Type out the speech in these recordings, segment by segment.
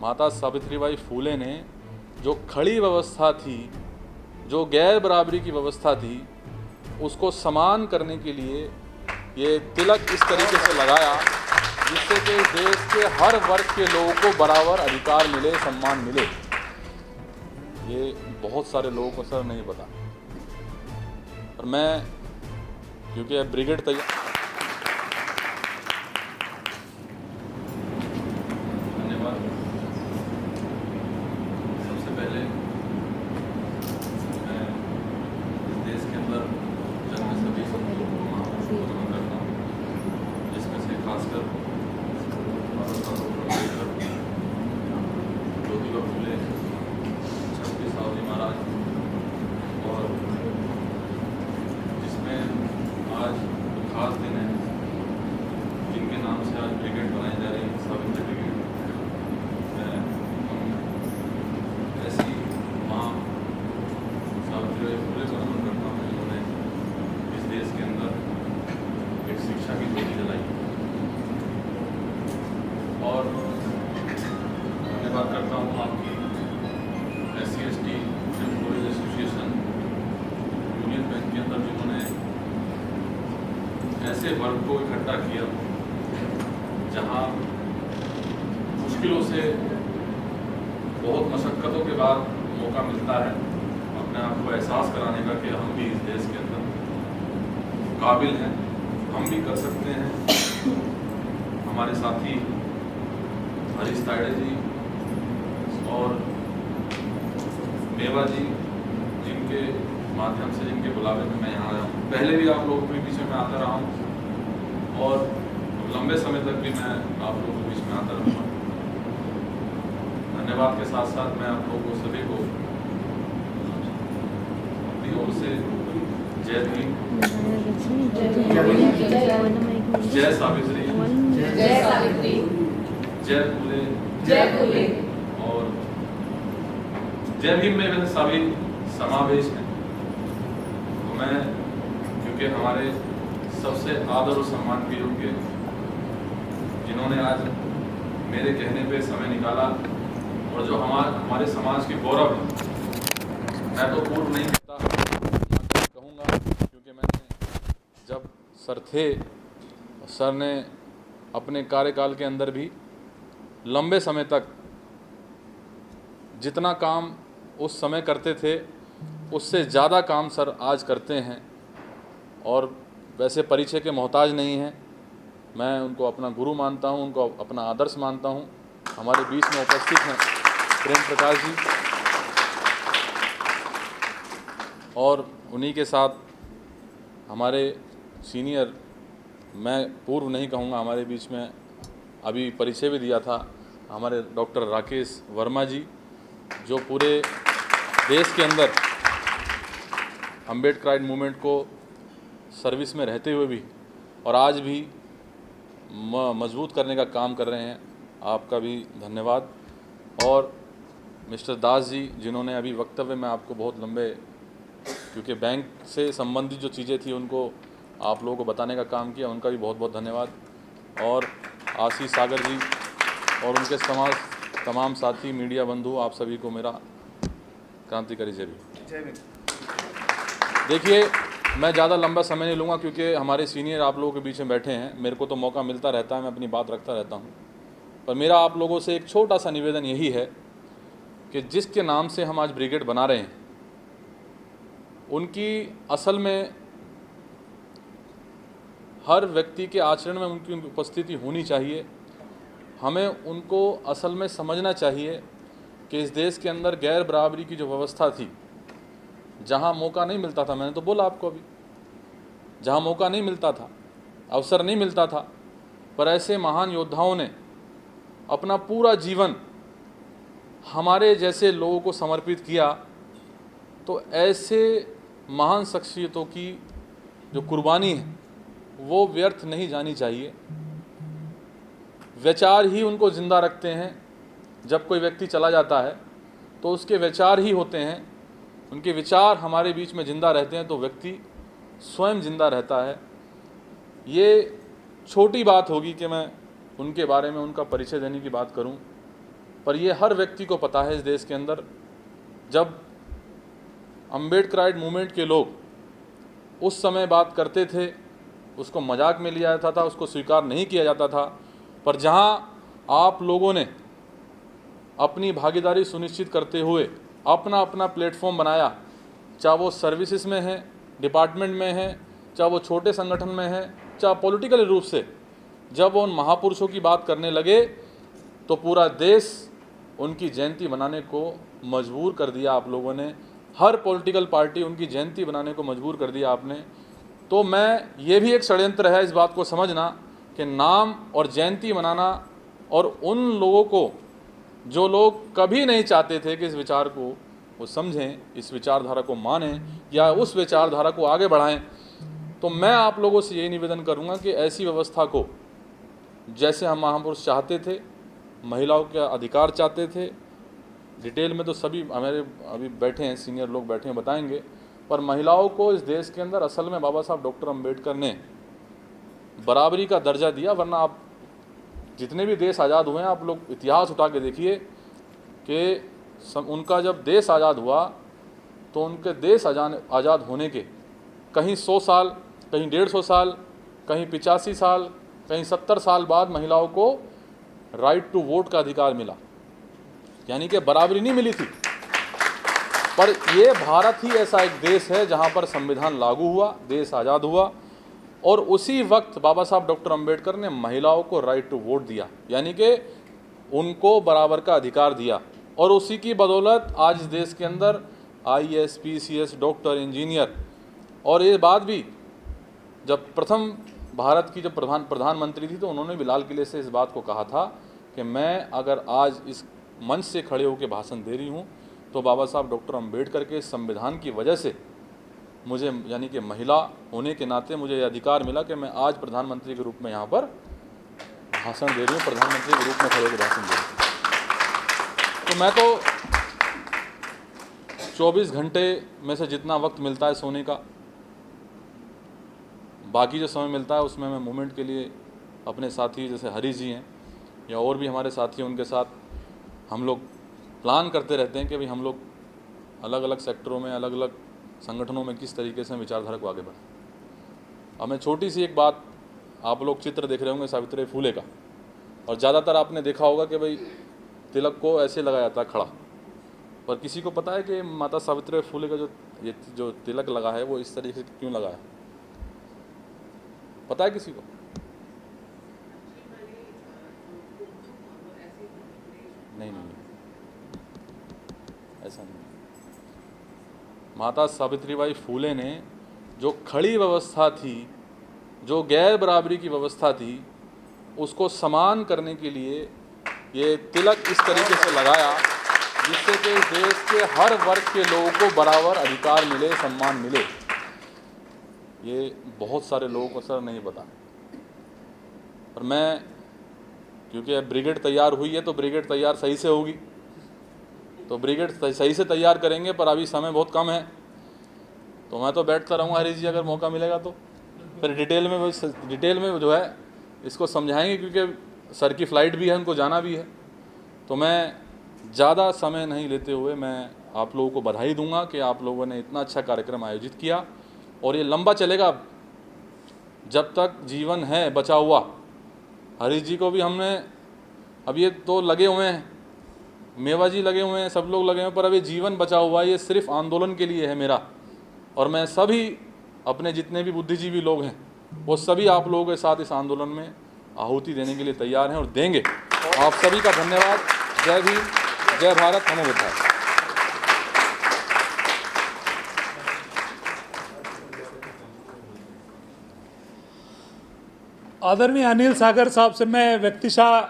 माता सावित्रीबाई फूले ने जो खड़ी व्यवस्था थी, जो गैर बराबरी की व्यवस्था थी, उसको समान करने के लिए ये तिलक इस तरीके से लगाया जिससे कि देश के हर वर्ग के लोगों को बराबर अधिकार मिले, सम्मान मिले। ये बहुत सारे लोगों को सर नहीं पता। और मैं क्योंकि अब ब्रिगेड तैयार, धन्यवाद। सबसे पहले मैं देश के अंदर जन्मे सभी संतों को नमन करता हूँ, जिसमें से खासकर ज्योतिबा फूले, छत्रपति साहू जी महाराज, और जिसमें आज खास दिन है, जिनके नाम से आज ब्रिगेड बनाई जा रही है, सावित्री ब्रिगेड। हम ऐसी माँ सावित्रीबाई फूले को नमन करता हूँ जिन्होंने इस देश के अंदर एक शिक्षा की ज्योति जलाई। और धन्यवाद करता हूँ आपकी SC/ST employees association union bank के अंदर जिन्होंने ऐसे वर्ग को इकट्ठा किया जहाँ मुश्किलों से, बहुत मशक्क़तों के बाद मौका मिलता है अपने आप को एहसास कराने का कि हम भी इस देश के अंदर काबिल हैं, हम भी कर सकते हैं। हमारे साथी हरीश तायडे जी और मेवा जी, जिनके माध्यम से, जिनके बुलावे में मैं यहाँ आया हूँ। पहले भी आप लोगों के बीच में आता रहा हूँ और लंबे समय तक भी मैं आप लोगों के बीच में आता रहूँगा। धन्यवाद के साथ साथ मैं आप लोगों को सभी को अपनी ओर से जय भीम, जय सावित्री, जय फूले, जय फूले और जय भीम में सभी समावेश हैं। तो मैं, क्योंकि हमारे सबसे आदर और सम्मान के योग्य जिन्होंने आज मेरे कहने पे समय निकाला और जो हमारे समाज के गौरव है, मैं तो पूर्व नहीं कहूँगा, क्योंकि मैंने जब सर थे, सर ने अपने कार्यकाल के अंदर भी लंबे समय तक जितना काम उस समय करते थे उससे ज़्यादा काम सर आज करते हैं, और वैसे परिचय के मोहताज नहीं हैं। मैं उनको अपना गुरु मानता हूं, उनको अपना आदर्श मानता हूं। हमारे बीच में उपस्थित हैं प्रेम प्रकाश जी, और उन्हीं के साथ हमारे सीनियर, मैं पूर्व नहीं कहूँगा, हमारे बीच में अभी परिचय भी दिया था हमारे डॉक्टर राकेश वर्मा जी, जो पूरे देश के अंदर अम्बेडकराइट मूवमेंट को सर्विस में रहते हुए भी और आज भी मजबूत करने का काम कर रहे हैं। आपका भी धन्यवाद। और मिस्टर दास जी, जिन्होंने अभी वक्तव्य में आपको बहुत लंबे, क्योंकि बैंक से संबंधित जो चीज़ें थी उनको आप लोगों को बताने का काम किया, उनका भी बहुत बहुत धन्यवाद। और आशीष सागर जी और उनके तमाम साथी मीडिया बंधु, आप सभी को मेरा क्रांतिकारी जय भीम। देखिए, मैं ज़्यादा लंबा समय नहीं लूँगा क्योंकि हमारे सीनियर आप लोगों के बीच में बैठे हैं, मेरे को तो मौका मिलता रहता है, मैं अपनी बात रखता रहता हूँ। पर मेरा आप लोगों से एक छोटा सा निवेदन यही है कि जिसके नाम से हम आज ब्रिगेड बना रहे हैं, उनकी असल में हर व्यक्ति के आचरण में उनकी उपस्थिति होनी चाहिए। हमें उनको असल में समझना चाहिए कि इस देश के अंदर गैर बराबरी की जो व्यवस्था थी, जहाँ मौका नहीं मिलता था, मैंने तो बोला आपको अभी, जहाँ मौका नहीं मिलता था, अवसर नहीं मिलता था, पर ऐसे महान योद्धाओं ने अपना पूरा जीवन हमारे जैसे लोगों को समर्पित किया। तो ऐसे महान शख्सियतों की जो कुर्बानी है वो व्यर्थ नहीं जानी चाहिए। विचार ही उनको जिंदा रखते हैं। जब कोई व्यक्ति चला जाता है तो उसके विचार ही होते हैं, उनके विचार हमारे बीच में जिंदा रहते हैं तो व्यक्ति स्वयं जिंदा रहता है। ये छोटी बात होगी कि मैं उनके बारे में उनका परिचय देने की बात करूं, पर ये हर व्यक्ति को पता है इस देश के अंदर, जब अम्बेडकराइट मूवमेंट के लोग उस समय बात करते थे, उसको मजाक में लिया जाता था, उसको स्वीकार नहीं किया जाता था। पर जहाँ आप लोगों ने अपनी भागीदारी सुनिश्चित करते हुए अपना अपना प्लेटफॉर्म बनाया, चाहे वो सर्विसेज में है, डिपार्टमेंट में है, चाहे वो छोटे संगठन में है, चाहे पॉलिटिकल रूप से, जब वो उन महापुरुषों की बात करने लगे तो पूरा देश उनकी जयंती मनाने को मजबूर कर दिया आप लोगों ने। हर पॉलिटिकल पार्टी उनकी जयंती बनाने को मजबूर कर दिया आपने। तो मैं ये भी एक षड्यंत्र है, इस बात को समझना कि नाम और जयंती मनाना, और उन लोगों को जो लोग कभी नहीं चाहते थे कि इस विचार को वो समझें, इस विचारधारा को मानें या उस विचारधारा को आगे बढ़ाएं, तो मैं आप लोगों से यही निवेदन करूंगा कि ऐसी व्यवस्था को, जैसे हम महापुरुष चाहते थे, महिलाओं के अधिकार चाहते थे, डिटेल में तो सभी हमारे अभी बैठे हैं, सीनियर लोग बैठे हैं, बताएंगे, पर महिलाओं को इस देश के अंदर असल में बाबा साहब डॉक्टर अम्बेडकर ने बराबरी का दर्जा दिया। वरना आप जितने भी देश आज़ाद हुए हैं, आप लोग इतिहास उठा के देखिए कि उनका जब देश आज़ाद हुआ तो उनके देश आज़ाद होने के कहीं 100 साल, कहीं 150 साल, कहीं 85 साल, कहीं 70 साल बाद महिलाओं को राइट टू वोट का अधिकार मिला, यानी कि बराबरी नहीं मिली थी। पर ये भारत ही ऐसा एक देश है जहाँ पर संविधान लागू हुआ, देश आज़ाद हुआ, और उसी वक्त बाबा साहब डॉक्टर अम्बेडकर ने महिलाओं को राइट टू वोट दिया, यानी कि उनको बराबर का अधिकार दिया। और उसी की बदौलत आज इस देश के अंदर IAS, PCS, डॉक्टर, इंजीनियर, और ये बात भी जब प्रथम भारत की जब प्रधानमंत्री थी तो उन्होंने भी लाल किले से इस बात को कहा था कि मैं अगर आज इस मंच से खड़े होकर भाषण दे रही हूँ तो बाबा साहब डॉक्टर अम्बेडकर के संविधान की वजह से मुझे, यानी कि महिला होने के नाते मुझे यह अधिकार मिला कि मैं आज प्रधानमंत्री के रूप में यहाँ पर भाषण दे रही हूँ, प्रधानमंत्री के रूप में खड़े होकर भाषण दे रही हूँ। तो मैं तो 24 घंटे में से जितना वक्त मिलता है सोने का, बाकी जो समय मिलता है उसमें मैं मूवमेंट के लिए अपने साथी जैसे हरीश जी हैं या और भी हमारे साथी हैं, उनके साथ हम लोग प्लान करते रहते हैं कि भाई हम लोग अलग अलग सेक्टरों में, अलग अलग संगठनों में किस तरीके से विचारधारा को आगे बढ़ाएं। अब मैं छोटी सी एक बात, आप लोग चित्र देख रहे होंगे सावित्री फूले का, और ज़्यादातर आपने देखा होगा कि भाई तिलक को ऐसे लगाया जाता है खड़ा, पर किसी को पता है कि माता सावित्री फूले का जो तिलक लगा है वो इस तरीके से क्यों लगा है? पता है किसी को? नहीं, ऐसा नहीं। माता सावित्रीबाई फूले ने जो खड़ी व्यवस्था थी, जो गैर बराबरी की व्यवस्था थी, उसको समान करने के लिए ये तिलक इस तरीके से लगाया जिससे कि देश के हर वर्ग के लोगों को बराबर अधिकार मिले, सम्मान मिले। ये बहुत सारे लोगों को सर नहीं पता। और मैं, क्योंकि अब ब्रिगेड तैयार हुई है तो ब्रिगेड तैयार सही से होगी, तो ब्रिगेड सही से तैयार करेंगे, पर अभी समय बहुत कम है। तो मैं तो बैठता रहूँगा हरीश जी, अगर मौका मिलेगा तो फिर डिटेल में जो है इसको समझाएंगे, क्योंकि सर की फ़्लाइट भी है, उनको जाना भी है। तो मैं ज़्यादा समय नहीं लेते हुए मैं आप लोगों को बधाई दूंगा कि आप लोगों ने इतना अच्छा कार्यक्रम आयोजित किया, और ये लंबा चलेगा जब तक जीवन है बचा हुआ। हरीश जी को भी हमने, अब ये तो लगे हुए हैं, मेवा जी लगे हुए हैं, सब लोग लगे हुए हैं, पर अभी जीवन बचा हुआ है। ये सिर्फ आंदोलन के लिए है मेरा, और मैं सभी अपने जितने भी बुद्धिजीवी लोग हैं वो सभी आप लोगों के साथ इस आंदोलन में आहुति देने के लिए तैयार हैं और देंगे। आप सभी का धन्यवाद। जय भीम, जय भारत, नमो बुद्धाय। आदरणीय अनिल सागर साहब से मैं व्यक्तिशः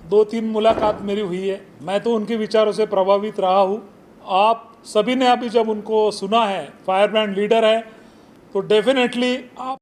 2-3 मुलाकात मेरी हुई है। मैं तो उनके विचारों से प्रभावित रहा हूँ। आप सभी ने अभी जब उनको सुना है, फायर ब्रांड लीडर है, तो डेफिनेटली आप